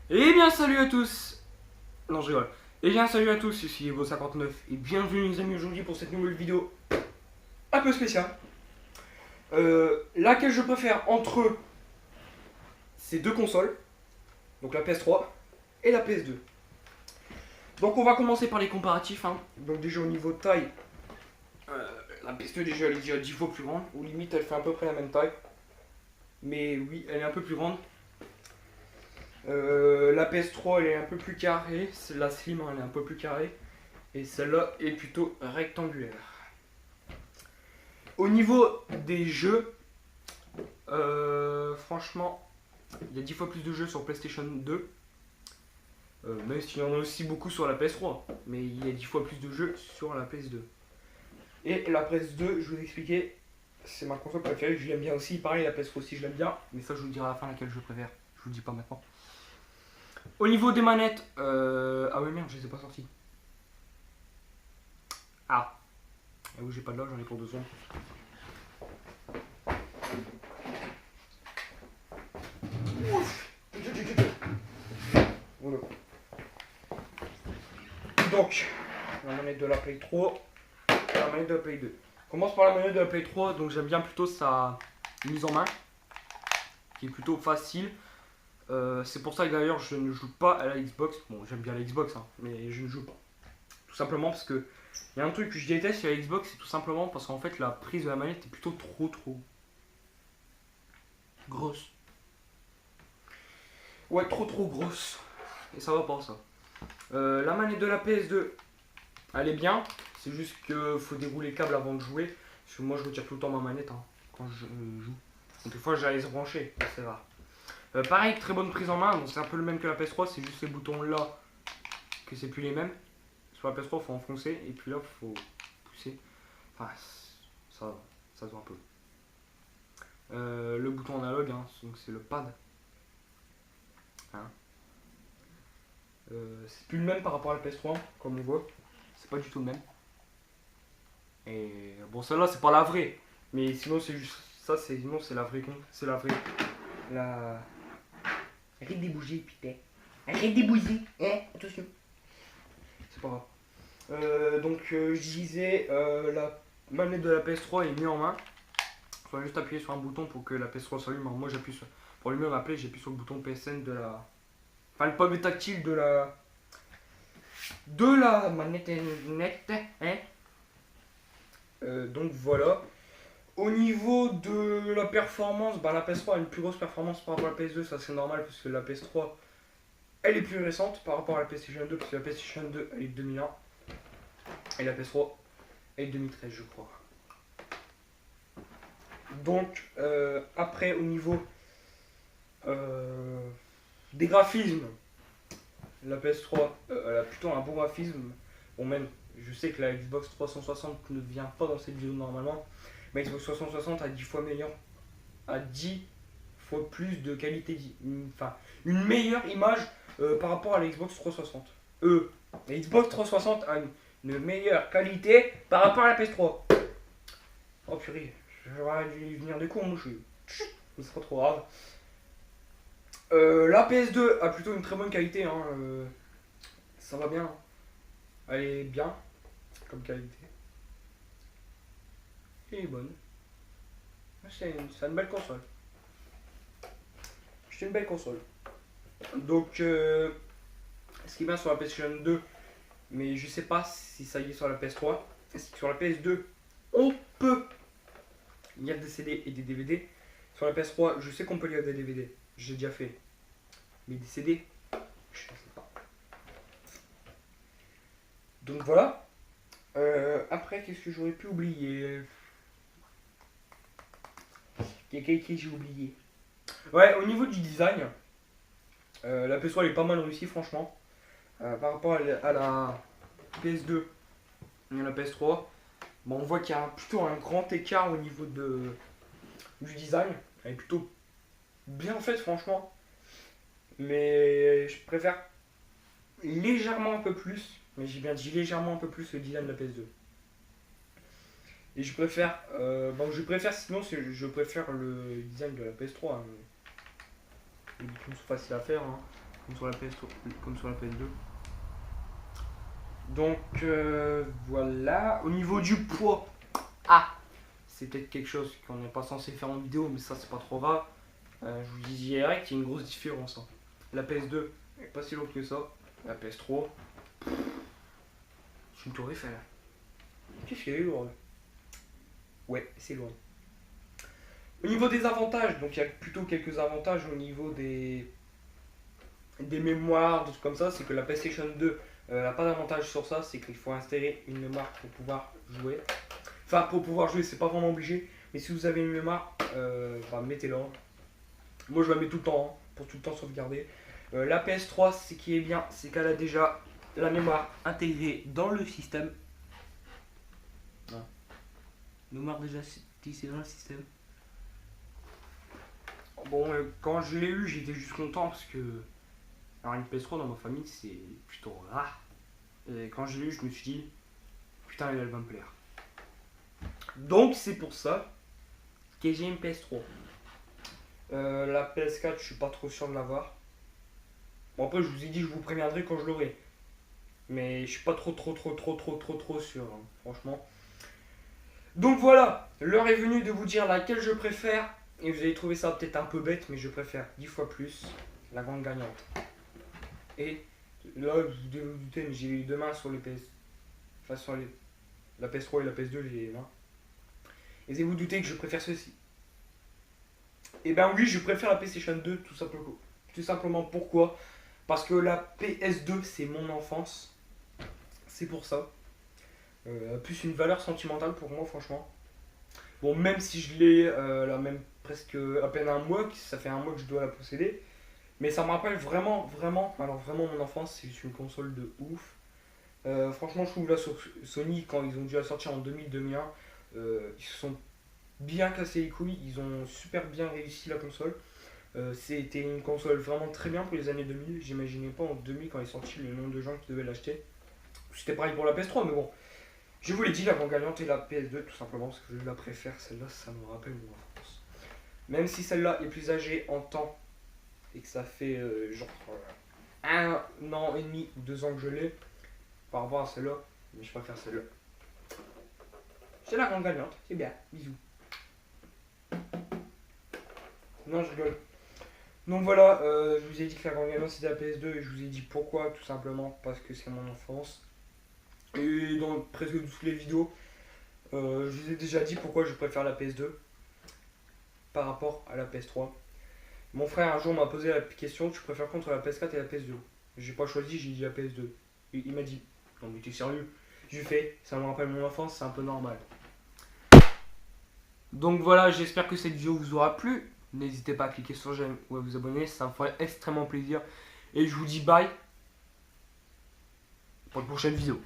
Eh bien salut à tous. Non, je rigole. Eh bien salut à tous, ici Evo59 et bienvenue les amis aujourd'hui pour cette nouvelle vidéo un peu spéciale. Laquelle je préfère entre ces deux consoles, donc la PS3 et la PS2. Donc on va commencer par les comparatifs, hein. Donc déjà au niveau de taille, la PS2 déjà elle est déjà 10 fois plus grande, ou limite elle fait à peu près la même taille. Mais oui, elle est un peu plus grande. La PS3 elle est un peu plus carrée, la Slim elle est un peu plus carrée. Et celle-là est plutôt rectangulaire. Au niveau des jeux, franchement, il y a 10 fois plus de jeux sur PlayStation 2. Même s'il y en a aussi beaucoup sur la PS3. Mais il y a 10 fois plus de jeux sur la PS2. Et la PS2, je vous expliquais, c'est ma console préférée, je l'aime bien aussi. Pareil, la PS3 aussi, je l'aime bien. Mais ça, je vous le dirai à la fin laquelle je préfère. Je vous le dis pas maintenant. Au niveau des manettes, ah ouais, merde, je les ai pas sorties. Ah, et oui, j'ai pas de là, j'en ai pour 2 secondes. Voilà. Donc, la manette de la Play 3 et la manette de la Play 2. On commence par la manette de la Play 3, donc j'aime bien plutôt sa mise en main, qui est plutôt facile. C'est pour ça que d'ailleurs je ne joue pas à la Xbox. Bon, j'aime bien la Xbox, hein, mais je ne joue pas. Tout simplement parce que il y a un truc que je déteste sur la Xbox, c'est tout simplement parce qu'en fait la prise de la manette est plutôt trop grosse. Ouais, trop grosse. Et ça va pas ça. La manette de la PS2, elle est bien. C'est juste qu'il faut dérouler le câble avant de jouer. Parce que moi je retire tout le temps ma manette, hein, quand je joue. Donc des fois j'allais se brancher, c'est rare. Pareil, très bonne prise en main. Donc c'est un peu le même que la PS3, c'est juste ces boutons là que c'est plus les mêmes. Sur la PS3 il faut enfoncer et puis là il faut pousser. Enfin ça se voit un peu. Le bouton analogue, hein, donc c'est le pad. Hein. C'est plus le même par rapport à la PS3, comme on voit. C'est pas du tout le même. Et bon, celle-là, c'est pas la vraie. Mais sinon, c'est juste. Ça, c'est. Sinon, c'est la vraie con. C'est la vraie. La. Arrête de bouger, putain. Arrête de bouger. Hein, attention. C'est pas grave. Je disais, la manette de la PS3 est mise en main. Il faut juste appuyer sur un bouton pour que la PS3 s'allume. Moi, j'appuie sur. Pour allumer ma Play, j'appuie sur le bouton PSN de la. Enfin, le pomme tactile de la. De la manette nette. Hein. Donc voilà. Au niveau de la performance, bah, la PS3 a une plus grosse performance par rapport à la PS2, ça c'est normal parce que la PS3 elle est plus récente par rapport à la PlayStation 2 parce que la PlayStation 2 elle est de 2001 et la PS3 elle est de 2013 je crois. Donc après au niveau des graphismes, la PS3 elle a plutôt un bon graphisme. Bon même je sais que la Xbox 360 ne vient pas dans cette vidéo normalement, mais Xbox 360 a 10 fois meilleur, à 10 fois plus de qualité, enfin une meilleure image par rapport à la Xbox 360. La Xbox 360 a une meilleure qualité par rapport à la PS3. Oh purée, j'aurais dû venir de cours, moi je suis. C'est pas trop grave. La PS2 a plutôt une très bonne qualité, hein, ça va bien. Elle est bien comme qualité. Elle est bonne. C'est une belle console. C'est une belle console. Donc, ce qui est bien sur la PlayStation 2, mais je sais pas si ça y est sur la PS3, c'est que sur la PS2, on peut lire des CD et des DVD. Sur la PS3, je sais qu'on peut lire des DVD, j'ai déjà fait. Mais des CD, je ne sais pas. Donc voilà. Après, qu'est-ce que j'aurais pu oublier? Qu'est-ce que j'ai oublié? Ouais, au niveau du design, la PS3 elle est pas mal réussie, franchement. Par rapport à la PS2 et à la PS3, bon, on voit qu'il y a plutôt un grand écart au niveau du design. Elle est plutôt bien faite, franchement. Mais je préfère légèrement un peu plus, mais j'ai bien dit légèrement un peu plus le design de la PS2. Et je préfère sinon, je préfère le design de la PS3. Hein. Les boutons sont faciles à faire. Hein. comme sur la PS3, comme sur la PS2. Donc voilà. Au niveau du poids, c'est peut-être quelque chose qu'on n'est pas censé faire en vidéo, mais ça c'est pas trop grave. Je vous dis direct, il y a une grosse différence. Hein. La PS2 est pas si lourde que ça. La PS3, c'est une tour Eiffel. Qu'est-ce qu'elle est lourde? Ouais, c'est lourd. Au niveau des avantages, donc il y a plutôt quelques avantages au niveau des mémoires, des trucs comme ça. C'est que la PlayStation 2 n'a pas d'avantage sur ça, c'est qu'il faut installer une mémoire pour pouvoir jouer. Enfin, pour pouvoir jouer, c'est pas vraiment obligé, mais si vous avez une mémoire, mettez-la. Moi, je la mets tout le temps, hein, pour tout le temps sauvegarder. La PS3, ce qui est bien, c'est qu'elle a déjà la mémoire intégrée dans le système. Mémoire déjà tissée dans le système. Bon, quand je l'ai eu, j'étais juste content parce que alors une PS3 dans ma famille, c'est plutôt rare. Et quand je l'ai eu, je me suis dit, putain, elle va me plaire. Donc c'est pour ça que j'ai une PS3. La PS4, je suis pas trop sûr de l'avoir. Bon, après, je vous ai dit, je vous préviendrai quand je l'aurai. Mais je suis pas trop sûr, hein, franchement. Donc voilà, l'heure est venue de vous dire laquelle je préfère. Et vous allez trouver ça peut-être un peu bête, mais je préfère 10 fois plus la grande gagnante. Et là, vous devez vous douter, mais j'ai les deux mains sur les PS. Enfin, sur la PS3 et la PS2, j'ai les mains. Et vous doutez que je préfère ceci. Et ben oui, je préfère la PlayStation 2 tout simplement. Tout simplement pourquoi? Parce que la PS2 c'est mon enfance. C'est pour ça. Plus une valeur sentimentale pour moi franchement. Bon, même si je l'ai là même presque à peine un mois, ça fait un mois que je dois la posséder. Mais ça me rappelle vraiment mon enfance, c'est une console de ouf. Franchement, je trouve là sur Sony, quand ils ont dû la sortir en 2000-2001, ils se sont bien cassés les couilles, ils ont super bien réussi la console. C'était une console vraiment très bien pour les années 2000. J'imaginais pas en 2000 quand elle est sortie le nombre de gens qui devaient l'acheter. C'était pareil pour la PS3, mais bon. Je vous l'ai dit, la grande gagnante est la PS2 tout simplement parce que je la préfère. Celle-là, ça me rappelle mon enfance. Même si celle-là est plus âgée en temps et que ça fait genre 1 an et demi ou 2 ans que je l'ai par rapport à celle-là, mais je préfère celle-là. C'est la grande gagnante, c'est bien. Bisous. Non, je rigole. Donc voilà, je vous ai dit que la grande gagnante c'était la PS2 et je vous ai dit pourquoi, tout simplement parce que c'est mon enfance. Et dans presque toutes les vidéos, je vous ai déjà dit pourquoi je préfère la PS2 par rapport à la PS3. Mon frère un jour m'a posé la question, tu préfères contre la PS4 et la PS2? J'ai pas choisi, j'ai dit la PS2. Et il m'a dit, non mais t'es sérieux? Je lui fais, ça me rappelle mon enfance, c'est un peu normal. Donc voilà, j'espère que cette vidéo vous aura plu. N'hésitez pas à cliquer sur j'aime ou à vous abonner, ça me ferait extrêmement plaisir. Et je vous dis bye pour une prochaine vidéo.